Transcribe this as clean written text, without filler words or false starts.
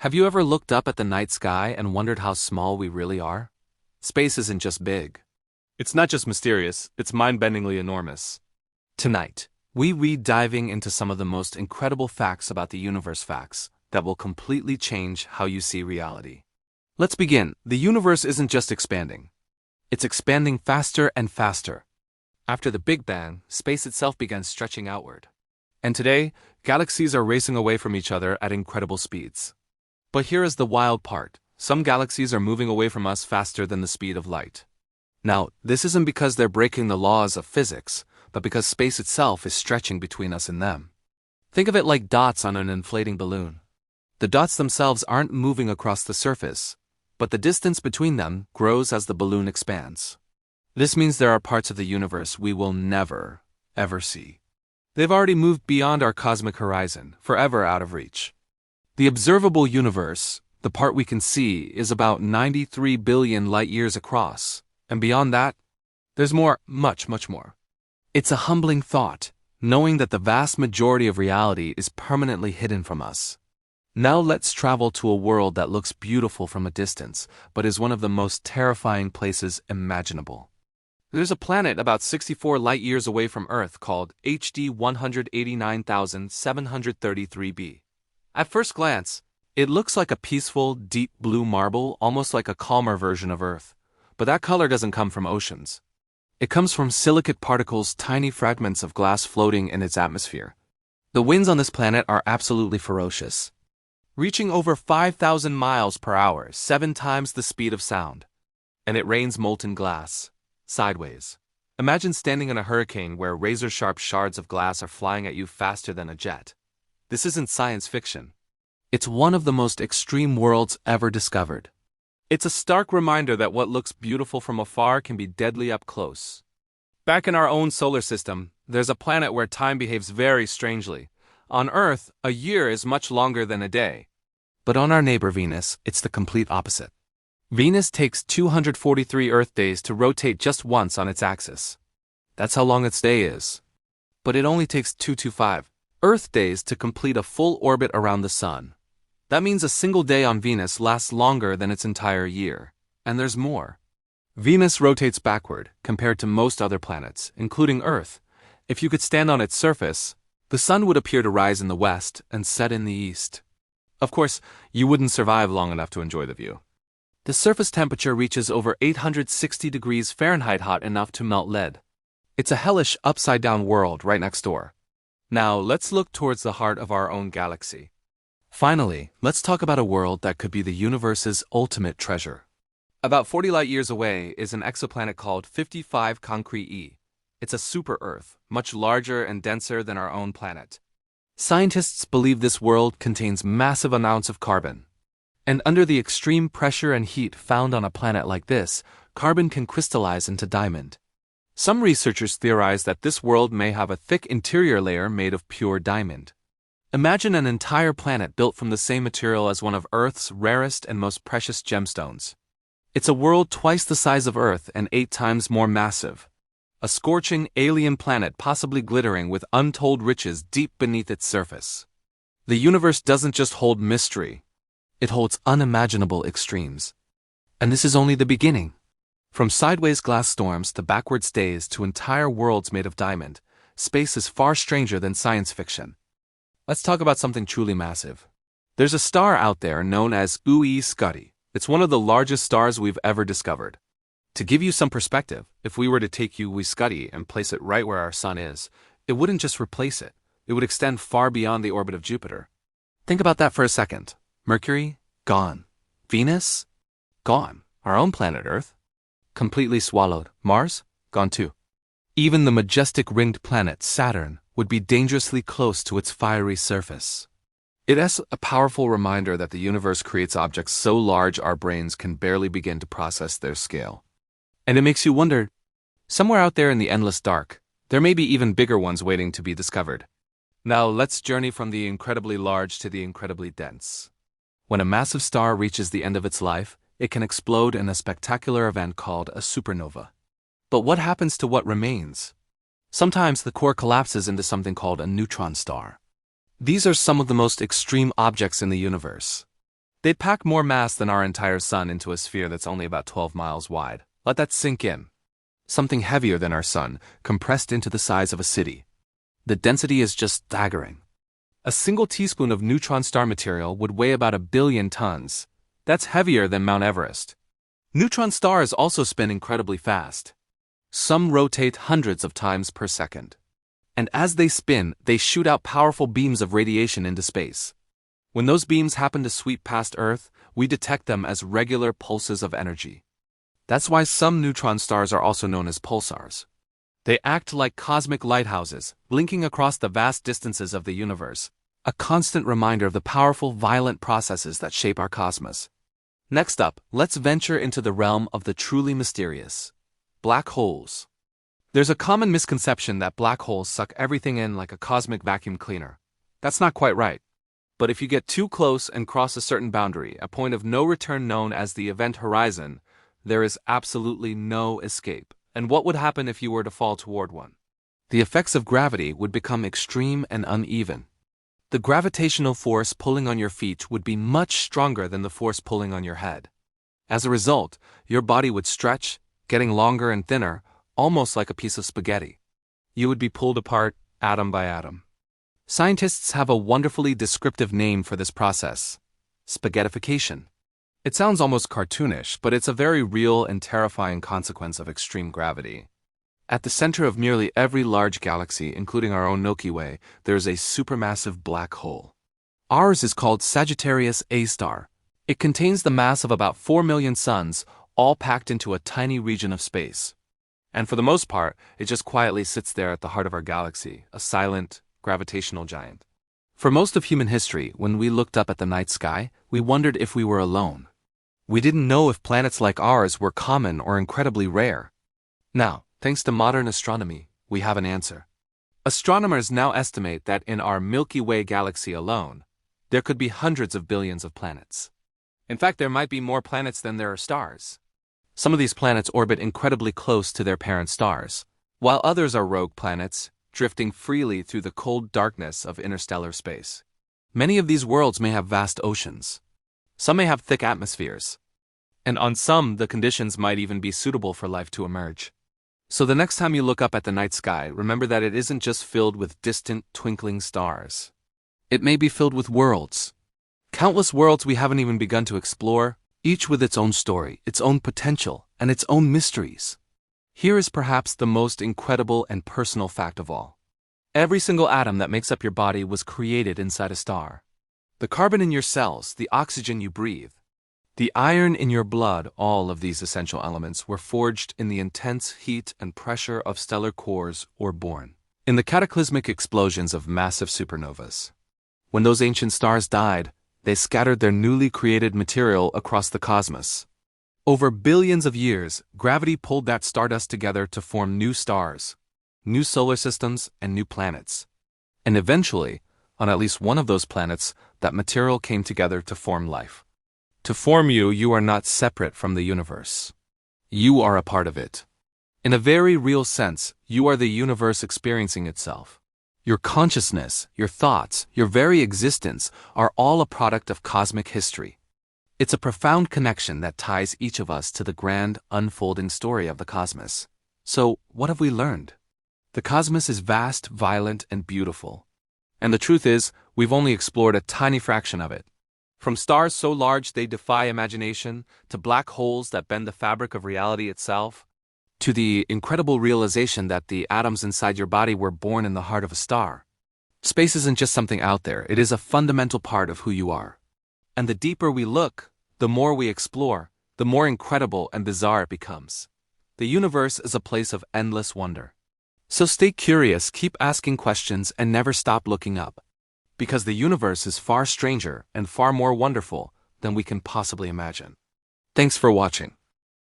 Have you ever looked up at the night sky and wondered how small we really are? Space isn't just big. It's not just mysterious, it's mind-bendingly enormous. Tonight, we read diving into some of the most incredible facts about the universe, facts that will completely change how you see reality. Let's begin. The universe isn't just expanding. It's expanding faster and faster. After the Big Bang, space itself began stretching outward. And today, galaxies are racing away from each other at incredible speeds. But here is the wild part. Some galaxies are moving away from us faster than the speed of light. Now, this isn't because they're breaking the laws of physics, but because space itself is stretching between us and them. Think of it like dots on an inflating balloon. The dots themselves aren't moving across the surface, but the distance between them grows as the balloon expands. This means there are parts of the universe we will never, ever see. They've already moved beyond our cosmic horizon, forever out of reach. The observable universe, the part we can see, is about 93 billion light-years across, and beyond that, there's more, much more. It's a humbling thought, knowing that the vast majority of reality is permanently hidden from us. Now let's travel to a world that looks beautiful from a distance, but is one of the most terrifying places imaginable. There's a planet about 64 light-years away from Earth called HD 189,733b. At first glance, it looks like a peaceful, deep blue marble, almost like a calmer version of Earth. But that color doesn't come from oceans. It comes from silicate particles, tiny fragments of glass floating in its atmosphere. The winds on this planet are absolutely ferocious, reaching over 5,000 miles per hour, 7 times the speed of sound. And it rains molten glass, sideways. Imagine standing in a hurricane where razor-sharp shards of glass are flying at you faster than a jet. This isn't science fiction. It's one of the most extreme worlds ever discovered. It's a stark reminder that what looks beautiful from afar can be deadly up close. Back in our own solar system, there's a planet where time behaves very strangely. On Earth, a year is much longer than a day. But on our neighbor Venus, it's the complete opposite. Venus takes 243 Earth days to rotate just once on its axis. That's how long its day is. But it only takes 225 Earth days to complete a full orbit around the Sun. That means a single day on Venus lasts longer than its entire year. And there's more. Venus rotates backward compared to most other planets, including Earth. If you could stand on its surface, the Sun would appear to rise in the west and set in the east. Of course, you wouldn't survive long enough to enjoy the view. The surface temperature reaches over 860 degrees Fahrenheit, hot enough to melt lead. It's a hellish upside-down world right next door. Now, let's look towards the heart of our own galaxy. Finally, let's talk about a world that could be the universe's ultimate treasure. About 40 light-years away is an exoplanet called 55 Concrete E. It's a super-Earth, much larger and denser than our own planet. Scientists believe this world contains massive amounts of carbon. And under the extreme pressure and heat found on a planet like this, carbon can crystallize into diamond. Some researchers theorize that this world may have a thick interior layer made of pure diamond. Imagine an entire planet built from the same material as one of Earth's rarest and most precious gemstones. It's a world twice the size of Earth and 8 times more massive. A scorching alien planet possibly glittering with untold riches deep beneath its surface. The universe doesn't just hold mystery. It holds unimaginable extremes. And this is only the beginning. From sideways glass storms to backwards days to entire worlds made of diamond, space is far stranger than science fiction. Let's talk about something truly massive. There's a star out there known as Scuti. It's one of the largest stars we've ever discovered. To give you some perspective, if we were to take Scuti and place it right where our Sun is, it wouldn't just replace it. It would extend far beyond the orbit of Jupiter. Think about that for a second. Mercury? Gone. Venus? Gone. Our own planet Earth? Completely swallowed. Mars? Gone too. Even the majestic ringed planet Saturn would be dangerously close to its fiery surface. It is a powerful reminder that the universe creates objects so large our brains can barely begin to process their scale. And it makes you wonder, somewhere out there in the endless dark, there may be even bigger ones waiting to be discovered. Now let's journey from the incredibly large to the incredibly dense. When a massive star reaches the end of its life, it can explode in a spectacular event called a supernova. But what happens to what remains? Sometimes the core collapses into something called a neutron star. These are some of the most extreme objects in the universe. They'd pack more mass than our entire sun into a sphere that's only about 12 miles wide. Let that sink in. Something heavier than our sun, compressed into the size of a city. The density is just staggering. A single teaspoon of neutron star material would weigh about 1 billion tons. That's heavier than Mount Everest. Neutron stars also spin incredibly fast. Some rotate hundreds of times per second. And as they spin, they shoot out powerful beams of radiation into space. When those beams happen to sweep past Earth, we detect them as regular pulses of energy. That's why some neutron stars are also known as pulsars. They act like cosmic lighthouses, blinking across the vast distances of the universe, a constant reminder of the powerful, violent processes that shape our cosmos. Next up, let's venture into the realm of the truly mysterious: black holes. There's a common misconception that black holes suck everything in like a cosmic vacuum cleaner. That's not quite right. But if you get too close and cross a certain boundary, a point of no return known as the event horizon, there is absolutely no escape. And what would happen if you were to fall toward one? The effects of gravity would become extreme and uneven. The gravitational force pulling on your feet would be much stronger than the force pulling on your head. As a result, your body would stretch, getting longer and thinner, almost like a piece of spaghetti. You would be pulled apart, atom by atom. Scientists have a wonderfully descriptive name for this process: spaghettification. It sounds almost cartoonish, but it's a very real and terrifying consequence of extreme gravity. At the center of nearly every large galaxy, including our own Milky Way, there is a supermassive black hole. Ours is called Sagittarius A star. It contains the mass of about 4 million suns, all packed into a tiny region of space. And for the most part, it just quietly sits there at the heart of our galaxy, a silent, gravitational giant. For most of human history, when we looked up at the night sky, we wondered if we were alone. We didn't know if planets like ours were common or incredibly rare. Now, thanks to modern astronomy, we have an answer. Astronomers now estimate that in our Milky Way galaxy alone, there could be hundreds of billions of planets. In fact, there might be more planets than there are stars. Some of these planets orbit incredibly close to their parent stars, while others are rogue planets, drifting freely through the cold darkness of interstellar space. Many of these worlds may have vast oceans. Some may have thick atmospheres. And on some, the conditions might even be suitable for life to emerge. So the next time you look up at the night sky, remember that it isn't just filled with distant, twinkling stars. It may be filled with worlds. Countless worlds we haven't even begun to explore, each with its own story, its own potential, and its own mysteries. Here is perhaps the most incredible and personal fact of all. Every single atom that makes up your body was created inside a star. The carbon in your cells, the oxygen you breathe, the iron in your blood, all of these essential elements were forged in the intense heat and pressure of stellar cores or born in the cataclysmic explosions of massive supernovas. When those ancient stars died, they scattered their newly created material across the cosmos. Over billions of years, gravity pulled that stardust together to form new stars, new solar systems, and new planets. And eventually, on at least one of those planets, that material came together to form life. To form you, you are not separate from the universe. You are a part of it. In a very real sense, you are the universe experiencing itself. Your consciousness, your thoughts, your very existence are all a product of cosmic history. It's a profound connection that ties each of us to the grand, unfolding story of the cosmos. So, what have we learned? The cosmos is vast, violent, and beautiful. And the truth is, we've only explored a tiny fraction of it. From stars so large they defy imagination, to black holes that bend the fabric of reality itself, to the incredible realization that the atoms inside your body were born in the heart of a star. Space isn't just something out there, it is a fundamental part of who you are. And the deeper we look, the more we explore, the more incredible and bizarre it becomes. The universe is a place of endless wonder. So stay curious, keep asking questions, and never stop looking up. Because the universe is far stranger and far more wonderful than we can possibly imagine. Thanks for watching.